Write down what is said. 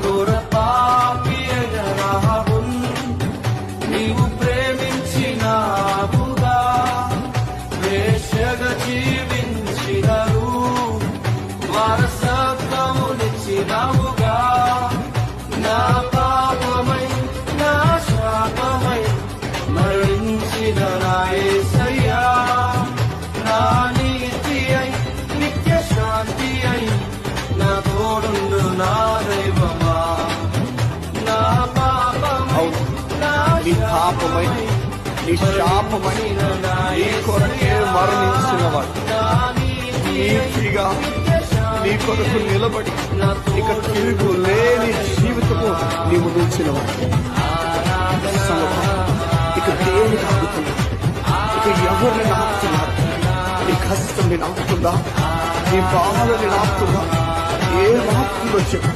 ఘోర పాపియైన రాహాబున్ నీవు ప్రేమించినావుగా, వేశ్యగా జీవించినరు వారసత్వమునిచ్చినావుగా. నా పాపమై నా శాపమై మరణించిన నా యేసయ్యా, నా నీతి అయి నిత్య శాంతి అయి నా తోడుండు నా దైవమా. నా పాపమై నా పాపమై నీ శాపమై నీ కొరకే మరణించినవాడు, నీతిగా నీ కొరకు నిలబడి ఇక తిరుగు లేని జీవితము నీవు నిలిచినవాడు. ఇక దేనికి ఆగుతున్నావు? ఇక ఎవరిని నాకుతున్నారు? నీ కష్టం నేను ఆపుతుందా? నీ బాధని నాకుతుందా? ఏ ఆపుతుందో చెప్పు.